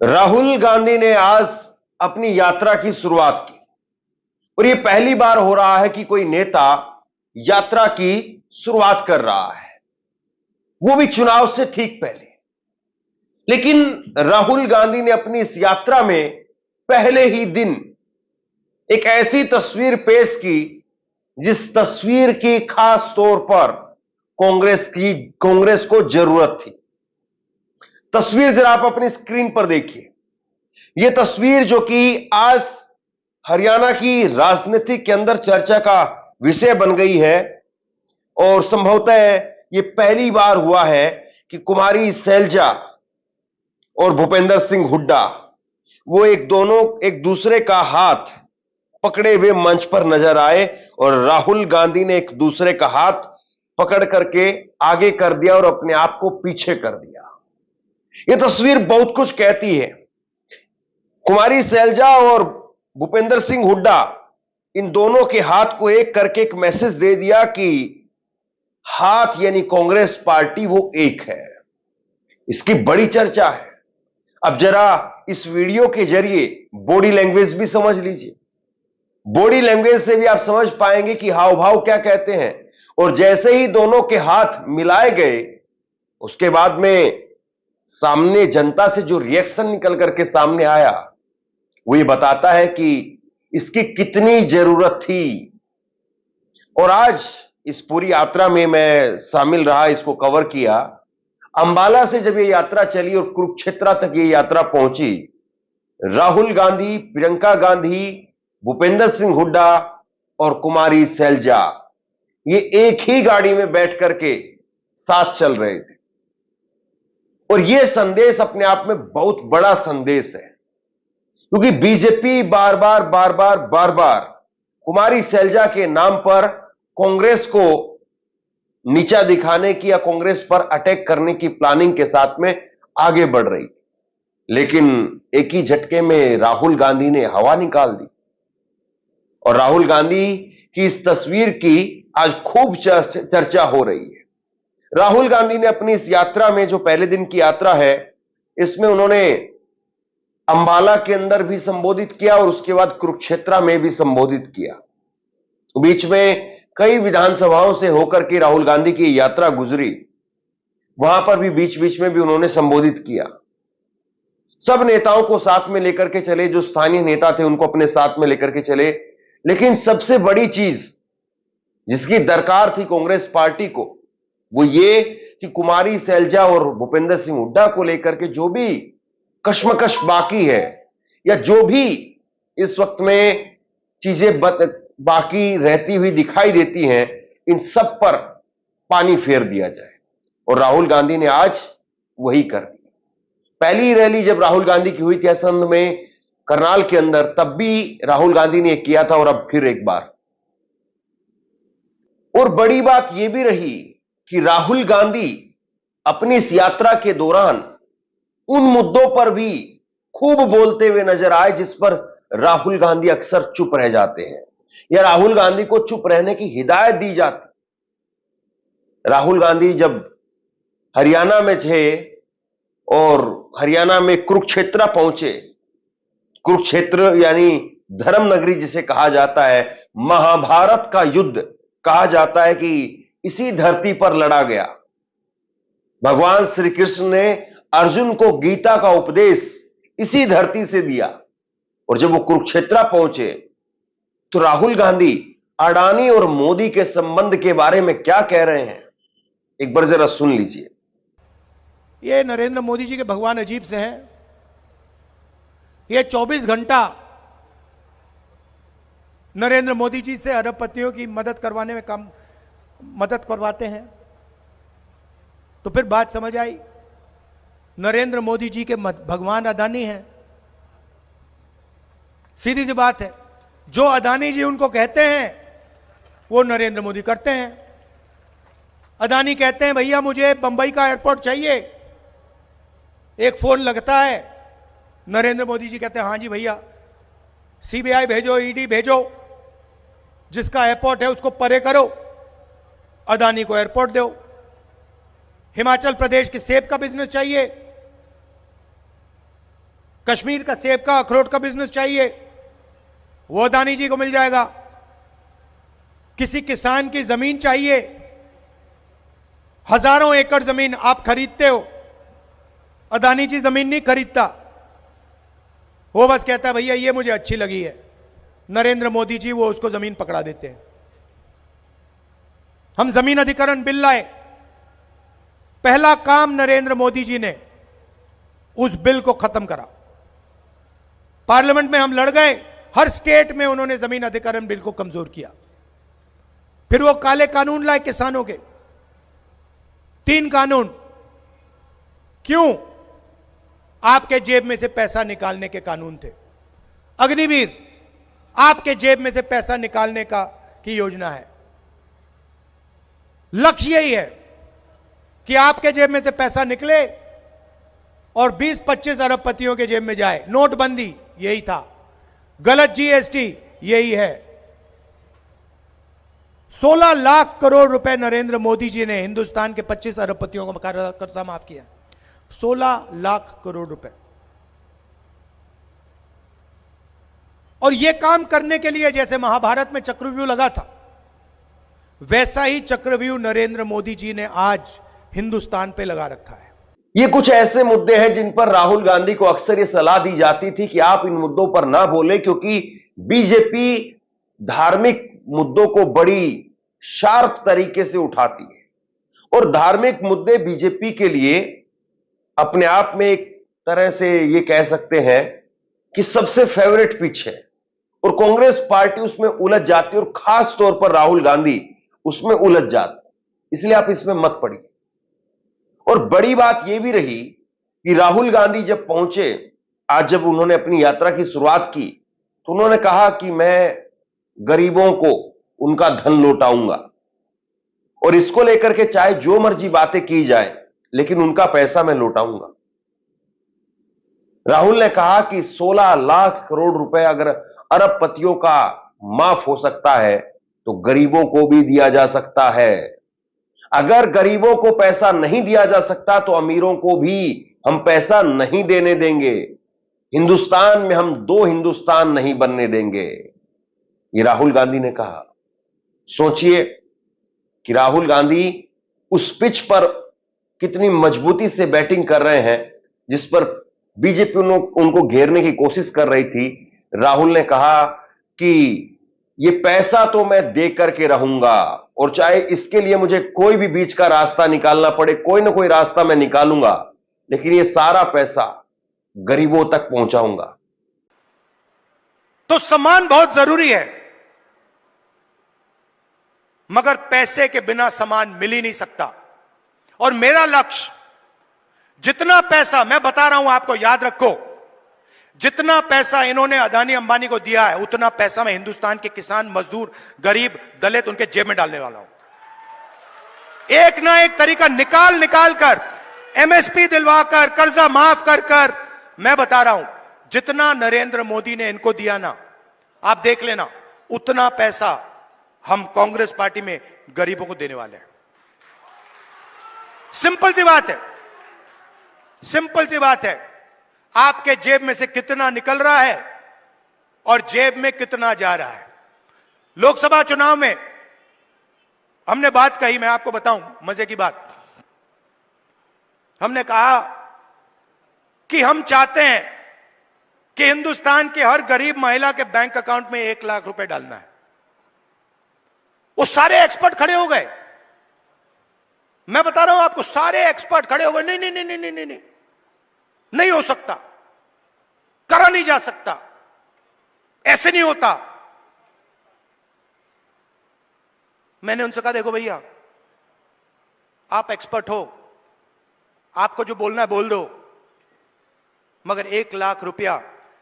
राहुल गांधी ने आज अपनी यात्रा की शुरुआत की और यह पहली बार हो रहा है कि कोई नेता यात्रा की शुरुआत कर रहा है, वो भी चुनाव से ठीक पहले। लेकिन राहुल गांधी ने अपनी इस यात्रा में पहले ही दिन एक ऐसी तस्वीर पेश की जिस तस्वीर की खास तौर पर कांग्रेस को जरूरत थी। तस्वीर जरा आप अपनी स्क्रीन पर देखिए। यह तस्वीर जो कि आज हरियाणा की राजनीति के अंदर चर्चा का विषय बन गई है और संभवतः यह पहली बार हुआ है कि कुमारी शैलजा और भूपेंद्र सिंह हुड्डा वो एक दूसरे का हाथ पकड़े हुए मंच पर नजर आए और राहुल गांधी ने एक दूसरे का हाथ पकड़ करके आगे कर दिया और अपने आप को पीछे कर दिया। यह तस्वीर बहुत कुछ कहती है। कुमारी शैलजा और भूपेंद्र सिंह हुड्डा इन दोनों के हाथ को एक करके एक मैसेज दे दिया कि हाथ यानी कांग्रेस पार्टी वो एक है। इसकी बड़ी चर्चा है। अब जरा इस वीडियो के जरिए बॉडी लैंग्वेज भी समझ लीजिए। बॉडी लैंग्वेज से भी आप समझ पाएंगे कि हाव भाव क्या कहते हैं। और जैसे ही दोनों के हाथ मिलाए गए उसके बाद में सामने जनता से जो रिएक्शन निकल करके सामने आया वो ये बताता है कि इसकी कितनी जरूरत थी। और आज इस पूरी यात्रा में मैं शामिल रहा, इसको कवर किया। अंबाला से जब ये यात्रा चली और कुरुक्षेत्र तक ये यात्रा पहुंची, राहुल गांधी, प्रियंका गांधी, भूपेंद्र सिंह हुड्डा और कुमारी शैलजा ये एक ही गाड़ी में बैठ करके साथ चल रहे थे। और यह संदेश अपने आप में बहुत बड़ा संदेश है, क्योंकि बीजेपी बार बार कुमारी शैलजा के नाम पर कांग्रेस को नीचा दिखाने की या कांग्रेस पर अटैक करने की प्लानिंग के साथ में आगे बढ़ रही। लेकिन एक ही झटके में राहुल गांधी ने हवा निकाल दी और राहुल गांधी की इस तस्वीर की आज खूब चर्चा हो रही है। राहुल गांधी ने अपनी इस यात्रा में, जो पहले दिन की यात्रा है, इसमें उन्होंने अंबाला के अंदर भी संबोधित किया और उसके बाद कुरुक्षेत्र में भी संबोधित किया। बीच में कई विधानसभाओं से होकर के राहुल गांधी की यात्रा गुजरी, वहां पर भी बीच बीच में भी उन्होंने संबोधित किया। सब नेताओं को साथ में लेकर के चले, जो स्थानीय नेता थे उनको अपने साथ में लेकर के चले। लेकिन सबसे बड़ी चीज जिसकी दरकार थी कांग्रेस पार्टी को, वो ये कि कुमारी शैलजा और भूपेंद्र सिंह हुड्डा को लेकर के जो भी कश्मकश बाकी है या जो भी इस वक्त में चीजें बाकी रहती हुई दिखाई देती हैं, इन सब पर पानी फेर दिया जाए। और राहुल गांधी ने आज वही कर दिया। पहली रैली जब राहुल गांधी की हुई थी असंध में, करनाल के अंदर, तब भी राहुल गांधी ने किया था और अब फिर एक बार। और बड़ी बात यह भी रही कि राहुल गांधी अपनी इस यात्रा के दौरान उन मुद्दों पर भी खूब बोलते हुए नजर आए जिस पर राहुल गांधी अक्सर चुप रह जाते हैं या राहुल गांधी को चुप रहने की हिदायत दी जाती। राहुल गांधी जब हरियाणा में थे और हरियाणा में कुरुक्षेत्र पहुंचे, कुरुक्षेत्र यानी धर्म नगरी जिसे कहा जाता है, महाभारत का युद्ध कहा जाता है कि इसी धरती पर लड़ा गया। भगवान श्री कृष्ण ने अर्जुन को गीता का उपदेश इसी धरती से दिया। और जब वो कुरुक्षेत्र पहुंचे तो राहुल गांधी अडानी और मोदी के संबंध के बारे में क्या कह रहे हैं, एक बार जरा सुन लीजिए। ये नरेंद्र मोदी जी के भगवान अजीब से हैं। ये 24 घंटा नरेंद्र मोदी जी से अरबपतियों की मदद करवाने में मदद करवाते हैं। तो फिर बात समझ आई, नरेंद्र मोदी जी के भगवान अदानी हैं। सीधी सी बात है, जो अदानी जी उनको कहते हैं वो नरेंद्र मोदी करते हैं। अदानी कहते हैं भैया मुझे बंबई का एयरपोर्ट चाहिए, एक फोन लगता है, नरेंद्र मोदी जी कहते हैं हाँ जी भैया, सीबीआई भेजो, ईडी भेजो, जिसका एयरपोर्ट है उसको परे करो, अदानी को एयरपोर्ट दो। हिमाचल प्रदेश के सेब का बिजनेस चाहिए, कश्मीर का सेब का अखरोट का बिजनेस चाहिए, वो अदानी जी को मिल जाएगा। किसी किसान की जमीन चाहिए, हजारों एकड़ जमीन आप खरीदते हो, अदानी जी जमीन नहीं खरीदता, वो बस कहता है भैया ये मुझे अच्छी लगी है, नरेंद्र मोदी जी वो उसको जमीन पकड़ा देते हैं। हम जमीन अधिग्रहण बिल लाए, पहला काम नरेंद्र मोदी जी ने उस बिल को खत्म करा। पार्लियामेंट में हम लड़ गए, हर स्टेट में उन्होंने जमीन अधिग्रहण बिल को कमजोर किया। फिर वो काले कानून लाए किसानों के, 3 कानून। क्यों? आपके जेब में से पैसा निकालने के कानून थे। अग्निवीर आपके जेब में से पैसा निकालने की योजना है। लक्ष्य यही है कि आपके जेब में से पैसा निकले और 20-25 अरबपतियों के जेब में जाए। नोटबंदी यही था, गलत जीएसटी यही है। 16 लाख करोड़ रुपए नरेंद्र मोदी जी ने हिंदुस्तान के 25 अरबपतियों का कर्जा माफ किया। 16 लाख करोड़ रुपए। और यह काम करने के लिए जैसे महाभारत में चक्रव्यूह लगा था, वैसा ही चक्रव्यूह नरेंद्र मोदी जी ने आज हिंदुस्तान पे लगा रखा है। ये कुछ ऐसे मुद्दे हैं जिन पर राहुल गांधी को अक्सर ये सलाह दी जाती थी कि आप इन मुद्दों पर ना बोलें, क्योंकि बीजेपी धार्मिक मुद्दों को बड़ी शार्प तरीके से उठाती है और धार्मिक मुद्दे बीजेपी के लिए अपने आप में एक तरह से ये कह सकते हैं कि सबसे फेवरेट पिच है और कांग्रेस पार्टी उसमें उलझ जाती है और खास तौर पर राहुल गांधी उसमें उलझ जाते, इसलिए आप इसमें मत पड़िए। और बड़ी बात यह भी रही कि राहुल गांधी जब पहुंचे, आज जब उन्होंने अपनी यात्रा की शुरुआत की, तो उन्होंने कहा कि मैं गरीबों को उनका धन लौटाऊंगा और इसको लेकर के चाहे जो मर्जी बातें की जाए, लेकिन उनका पैसा मैं लौटाऊंगा। राहुल ने कहा कि 16 लाख करोड़ रुपए अगर अरबपतियों का माफ हो सकता है तो गरीबों को भी दिया जा सकता है। अगर गरीबों को पैसा नहीं दिया जा सकता तो अमीरों को भी हम पैसा नहीं देने देंगे। हिंदुस्तान में हम 2 हिंदुस्तान नहीं बनने देंगे, ये राहुल गांधी ने कहा। सोचिए कि राहुल गांधी उस पिच पर कितनी मजबूती से बैटिंग कर रहे हैं जिस पर बीजेपी उनको घेरने की कोशिश कर रही थी। राहुल ने कहा कि ये पैसा तो मैं दे करके रहूंगा और चाहे इसके लिए मुझे कोई भी बीच का रास्ता निकालना पड़े, कोई ना कोई रास्ता मैं निकालूंगा, लेकिन ये सारा पैसा गरीबों तक पहुंचाऊंगा। तो सम्मान बहुत जरूरी है, मगर पैसे के बिना सम्मान मिल ही नहीं सकता। और मेरा लक्ष्य, जितना पैसा मैं बता रहा हूं आपको, याद रखो, जितना पैसा इन्होंने अदानी अंबानी को दिया है, उतना पैसा मैं हिंदुस्तान के किसान, मजदूर, गरीब, दलित उनके जेब में डालने वाला हूं। एक ना एक तरीका निकाल कर, एमएसपी दिलवाकर, कर्जा माफ कर मैं बता रहा हूं, जितना नरेंद्र मोदी ने इनको दिया ना, आप देख लेना, उतना पैसा हम कांग्रेस पार्टी में गरीबों को देने वाले हैं। सिंपल सी बात है, सिंपल सी बात है। आपके जेब में से कितना निकल रहा है और जेब में कितना जा रहा है। लोकसभा चुनाव में हमने बात कही, मैं आपको बताऊं मजे की बात। हमने कहा कि हम चाहते हैं कि हिंदुस्तान के हर गरीब महिला के बैंक अकाउंट में 1 लाख रुपए डालना है। वो सारे एक्सपर्ट खड़े हो गए, मैं बता रहा हूं आपको, सारे एक्सपर्ट खड़े हो गए, नहीं नहीं नहीं नहीं नहीं नहीं, नहीं हो सकता, करा नहीं जा सकता, ऐसे नहीं होता। मैंने उनसे कहा देखो भैया, आप एक्सपर्ट हो, आपको जो बोलना है बोल दो, मगर 1 लाख रुपया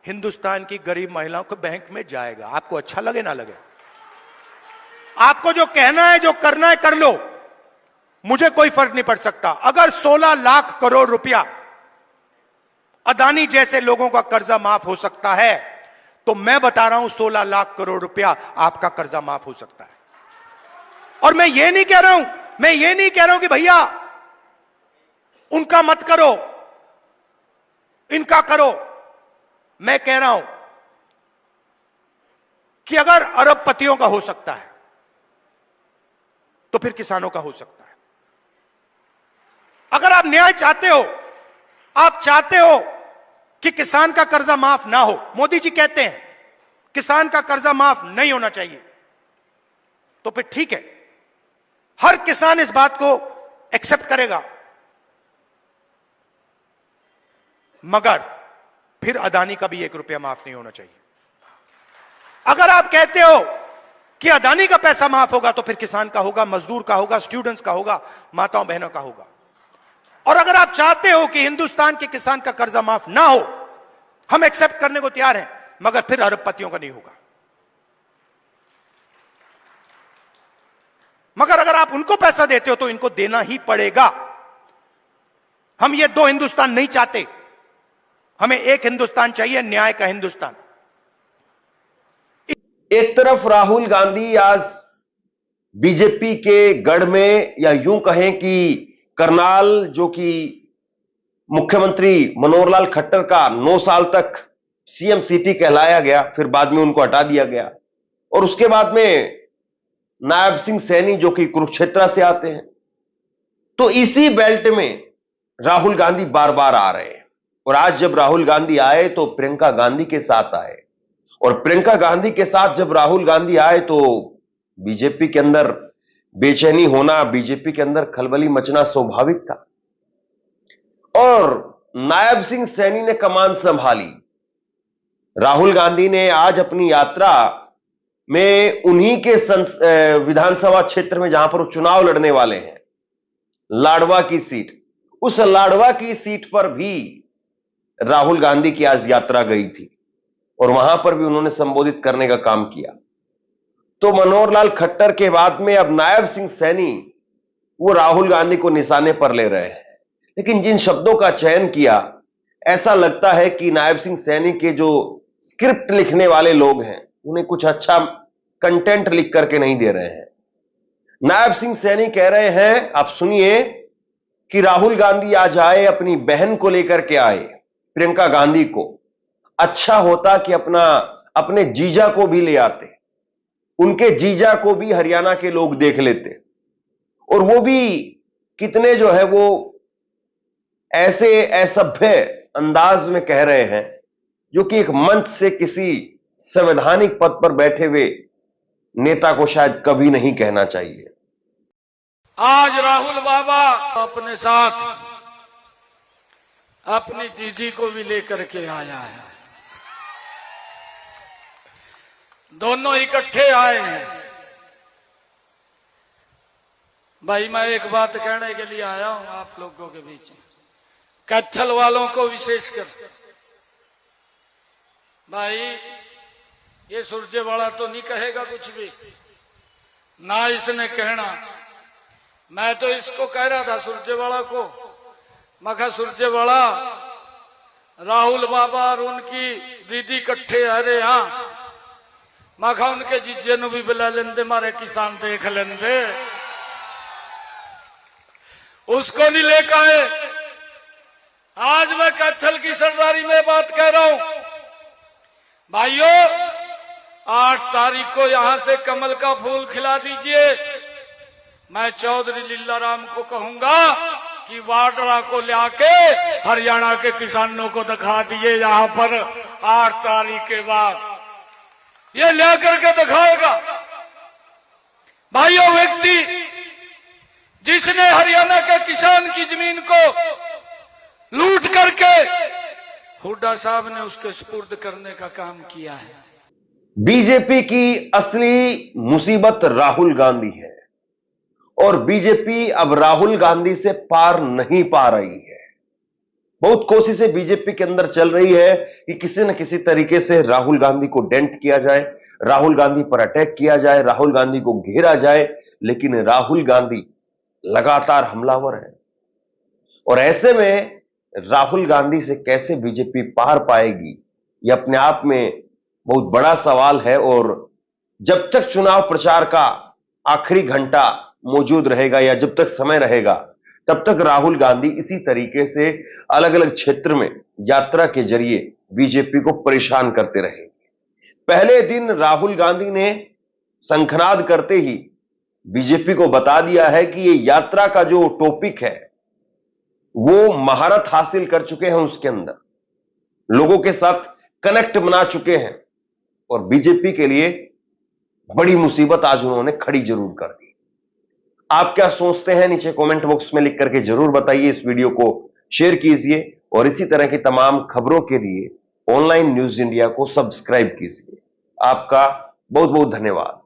हिंदुस्तान की गरीब महिलाओं को बैंक में जाएगा। आपको अच्छा लगे ना लगे, आपको जो कहना है, जो करना है कर लो, मुझे कोई फर्क नहीं पड़ सकता। अगर 16 लाख करोड़ रुपया अदानी जैसे लोगों का कर्जा माफ हो सकता है, तो मैं बता रहा हूं 16 लाख करोड़ रुपया आपका कर्जा माफ हो सकता है। और मैं ये नहीं कह रहा हूं कि भैया उनका मत करो, इनका करो। मैं कह रहा हूं कि अगर अरबपतियों का हो सकता है तो फिर किसानों का हो सकता है। अगर आप न्याय चाहते हो, आप चाहते हो कि किसान का कर्जा माफ ना हो, मोदी जी कहते हैं किसान का कर्जा माफ नहीं होना चाहिए, तो फिर ठीक है, हर किसान इस बात को एक्सेप्ट करेगा, मगर फिर अदानी का भी 1 रुपया माफ नहीं होना चाहिए। अगर आप कहते हो कि अदानी का पैसा माफ होगा तो फिर किसान का होगा, मजदूर का होगा, स्टूडेंट्स का होगा, माताओं बहनों का होगा। और अगर आप चाहते हो कि हिंदुस्तान के किसान का कर्जा माफ ना हो, हम एक्सेप्ट करने को तैयार हैं, मगर फिर अरबपतियों का नहीं होगा। मगर अगर आप उनको पैसा देते हो तो इनको देना ही पड़ेगा। हम ये 2 हिंदुस्तान नहीं चाहते, हमें एक हिंदुस्तान चाहिए, न्याय का हिंदुस्तान। एक तरफ राहुल गांधी आज बीजेपी के गढ़ में, या यूं कहें कि करनाल, जो कि मुख्यमंत्री मनोहर लाल खट्टर का 9 साल तक सीएम सिटी कहलाया गया, फिर बाद में उनको हटा दिया गया, और उसके बाद में नायब सिंह सैनी जो कि कुरुक्षेत्र से आते हैं, तो इसी बेल्ट में राहुल गांधी बार बार आ रहे हैं। और आज जब राहुल गांधी आए तो प्रियंका गांधी के साथ आए, और प्रियंका गांधी के साथ जब राहुल गांधी आए तो बीजेपी के अंदर बेचैनी होना, बीजेपी के अंदर खलबली मचना स्वाभाविक था। और नायब सिंह सैनी ने कमान संभाली। राहुल गांधी ने आज अपनी यात्रा में उन्हीं के विधानसभा क्षेत्र में जहां पर वो चुनाव लड़ने वाले हैं, लाडवा की सीट, उस लाडवा की सीट पर भी राहुल गांधी की आज यात्रा गई थी, और वहां पर भी उन्होंने संबोधित करने का काम किया। तो मनोहर लाल खट्टर के बाद में अब नायब सिंह सैनी वो राहुल गांधी को निशाने पर ले रहे हैं। लेकिन जिन शब्दों का चयन किया, ऐसा लगता है कि नायब सिंह सैनी के जो स्क्रिप्ट लिखने वाले लोग हैं, उन्हें कुछ अच्छा कंटेंट लिख करके नहीं दे रहे हैं। नायब सिंह सैनी कह रहे हैं, आप सुनिए, कि राहुल गांधी आज आए, अपनी बहन को लेकर के आए, प्रियंका गांधी को। अच्छा होता कि अपने जीजा को भी ले आते, उनके जीजा को भी हरियाणा के लोग देख लेते, और वो भी कितने जो है वो ऐसे असभ्य अंदाज में कह रहे हैं, जो कि एक मंच से किसी संवैधानिक पद पर बैठे हुए नेता को शायद कभी नहीं कहना चाहिए। आज राहुल बाबा अपने साथ अपनी दीदी को भी लेकर के आया है, दोनों इकट्ठे आए हैं। भाई मैं एक बात कहने के लिए आया हूं आप लोगों के बीच में, कैथल वालों को विशेषकर। भाई ये सुरजेवाला तो नहीं कहेगा कुछ भी, ना इसने कहना। मैं तो इसको कह रहा था सुरजेवाला को, मैं कहा सुरजेवाला राहुल बाबा और उनकी दीदी इकट्ठे अरे हाँ, मैं कहा उनके जीजे नु भी बुला लेंदे, मारे किसान देख लेंदे। उसको नहीं लेकर आए। आज मैं कैथल की सरदारी में बात कह रहा हूं भाइयों, 8 तारीख को यहां से कमल का फूल खिला दीजिए। मैं चौधरी लीलाराम को कहूंगा कि वाड्रा को लाके हरियाणा के किसानों को दिखा दिए यहां पर 8 तारीख के बाद, ये ले करके दिखाएगा। भाइयों, व्यक्ति जिसने हरियाणा के किसान की जमीन को लूट करके हुड्डा साहब ने उसके सुपुर्द करने का काम किया है। बीजेपी की असली मुसीबत राहुल गांधी है, और बीजेपी अब राहुल गांधी से पार नहीं पा रही है। बहुत कोशिशें बीजेपी के अंदर चल रही है कि किसी न किसी तरीके से राहुल गांधी को डेंट किया जाए, राहुल गांधी पर अटैक किया जाए, राहुल गांधी को घेरा जाए, लेकिन राहुल गांधी लगातार हमलावर है। और ऐसे में राहुल गांधी से कैसे बीजेपी पार पाएगी, यह अपने आप में बहुत बड़ा सवाल है। और जब तक चुनाव प्रचार का आखिरी घंटा मौजूद रहेगा, या जब तक समय रहेगा, तब तक राहुल गांधी इसी तरीके से अलग अलग क्षेत्र में यात्रा के जरिए बीजेपी को परेशान करते रहेंगे। पहले दिन राहुल गांधी ने शंखनाद करते ही बीजेपी को बता दिया है कि ये यात्रा का जो टॉपिक है वो महारत हासिल कर चुके हैं, उसके अंदर लोगों के साथ कनेक्ट बना चुके हैं और बीजेपी के लिए बड़ी मुसीबत आज उन्होंने खड़ी जरूर कर दी। आप क्या सोचते हैं नीचे कमेंट बॉक्स में लिख करके जरूर बताइए। इस वीडियो को शेयर कीजिए और इसी तरह की तमाम खबरों के लिए ऑनलाइन न्यूज इंडिया को सब्सक्राइब कीजिए। आपका बहुत बहुत धन्यवाद।